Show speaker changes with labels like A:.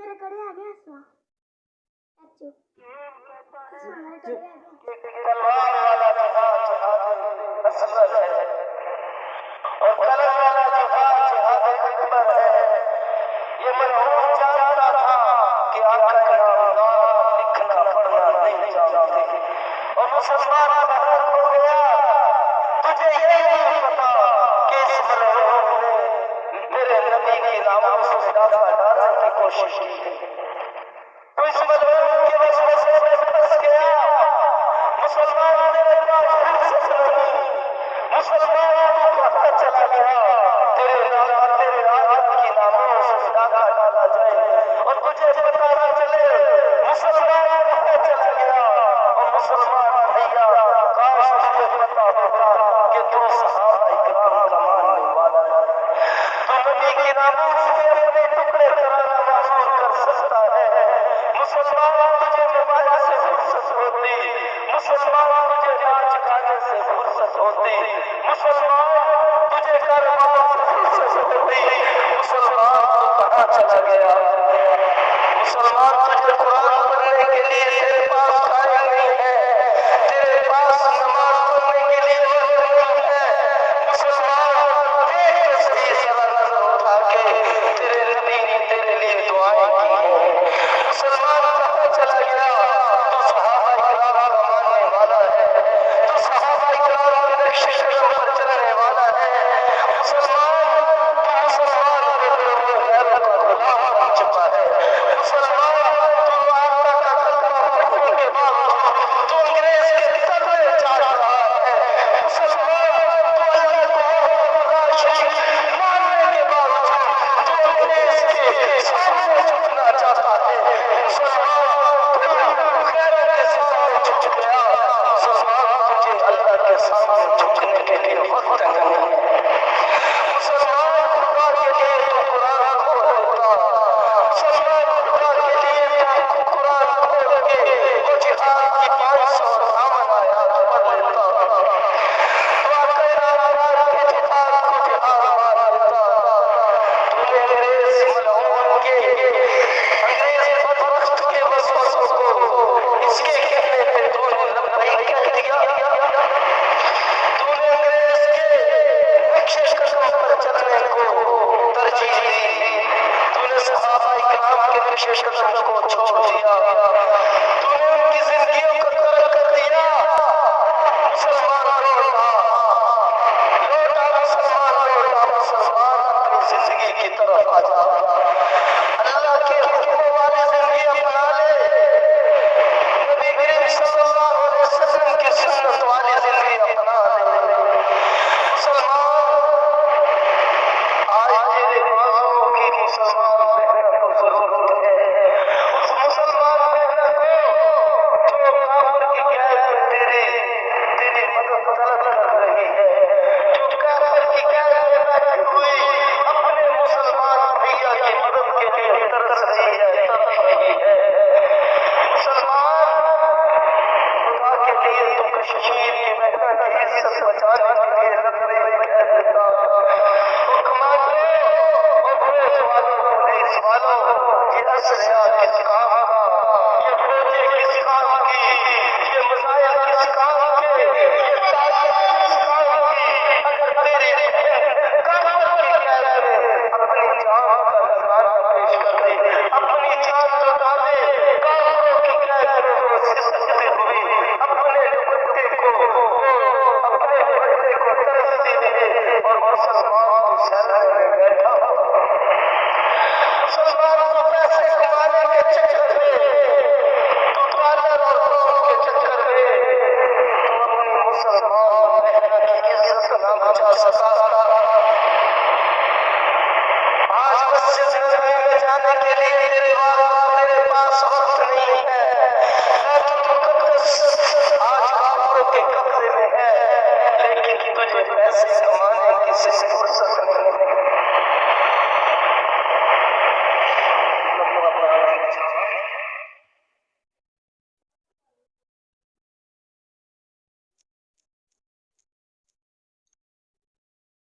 A: मेरे कड़े आ गए हंसवा चुप मेरे कड़े आ गए
B: तलवार वाला जिहाद असगर है और कलम वाला जिहाद अकबर है। ये मरहूम जानता था कि आका नामदार लिखना पढ़ना नहीं जानते और मुसलमान बहर हो गया। तुझे ये नहीं पता कि इस मरहूम ने मेरे नबी की नामों से डाका डालने की कोशिश की थी। तो इस मरहूम के वसवसे में फंस गया। मुसलमान तेरे पास फुर्सत नहीं, मुसलमान को पता चला गया तेरे आदत की नामों से डाका डाला जाए और तुझे पता न चले। मुसलमान पता चला गया और मुसलमान भैया काश तुझे पता होता कि तू सहाबा इकराम का मानने वाला है, तो नबी की नामों से अपने टुकड़े कराना मंजूर कर सकता है। मुसलमान तुझे मोबाइल से फुर्सत होती, मुसलमान तुझे नाच गाने से फुर्सत होती, मुसलमान तुझे कारोबार से फुर्सत होती, मुसलमान तो कहाँ चला गया। मुसलमान तुझे कुरान पढ़ने के लिए तेरे पास टाइम नहीं है, तेरे पास नमाज पढ़ने के लिए वक्त नहीं है। मुसलमान देख के सही जरा नजर उठा के तेरे नबी ने तेरे लिए दुआएं की हैं। मुसलमान पता चला गया तो सहाबा इकराम का मानने वाला है, तो सहाबा इकराम के नक्शे कदम पर चलने वाला है। मुसलमान तो मुसलमान के दिलों में गैरत का गुलाम बन चुका है। मुसलमान तो आका का कलमा पढ़ने के बावजूद तो अंग्रेज के तलवे चाट रहा है। मुसलमान तो अल्लाह को खुदा शरीक मानने के बावजूद तो अंग्रेज के सामने झुकना चाहता है। मुसलमान गैरत के सामने झुक गया। मुसलमान तुझे अल्लाह के सामने झुकने के लिए वक्त नहीं है। मुसलमान खुदा के लिए तो कुरान खोल लेता, मुसलमान खुदा के लिए तो कुरान खोल के वो जिहाद की 558 आयत पढ़ लेता, वाकई नामदार के जिहाद को जिहाद मान लेता। तूने अंग्रेज मलऊन के अंग्रेज बदबख्त के वसवसों को इसके कहने पे तूने लब्बैक कह दिया। तूने अंग्रेज के नक्शे कदम पर चलने को तरजीह दी, तूने सहाबा इकराम के नक्शे कदम को छोड़ दिया, तूने उनकी जिंदगियों को तर्क कर दिया। मुसलमान लौटा, मुसलमान लौटा, मुसलमान अपनी जिंदगी की तरफ आ जा, अल्लाह के हुक्म वाली जिंदगी अपना ले, नबी करीम सल्लल्लाहु अलैहि वसल्लम की सुन्नत वाली जिंदगी अपना ले। मुसलमान आज तेरे मासूमों की मुसलमान बहनों को जरूरत है, उस मुसलमान बहनों को जो काफिर की कैद में तेरी मदद तलब कर